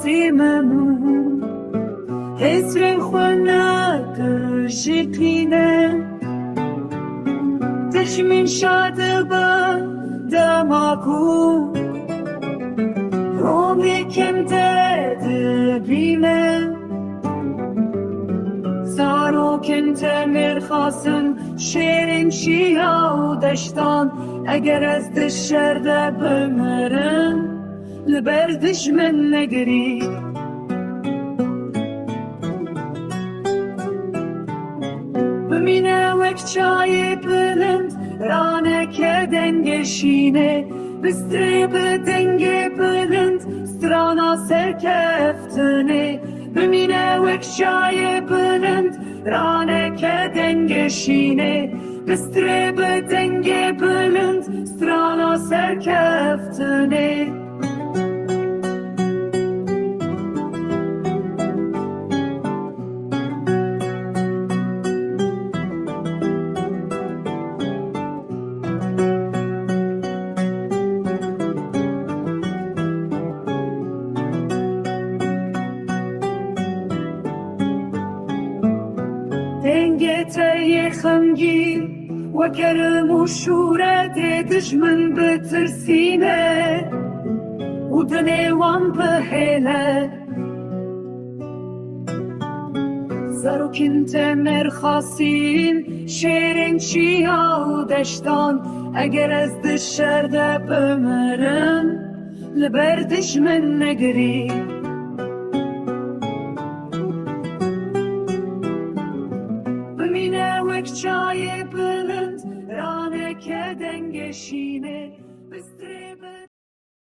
تیممون حسر خونت شکینه تشمین شده با دماغو رومی کم داده بیمه زارو کنت مرخاصن شیرین شیا و دشتان اگر از دشرده بمرن لبر دشمن نگری بمینه وک چای بلند رانه که دنگشینه بستری به دنگ بلند سترانا سرکفتنه بمینه وک چای بلند رانه که دنگشینه بستری به دنگ بلند سترانا سرکفتنه دنگت ای خمگی و کرم و شورت دشمن بترسینه و دنوان بحیله زارو کنت مرخاصین شیرین چیا و دشتان اگر از دشرده بمرن لبر دشمن نگری بمینه وک چای بلند رانه که دنگشینه بستری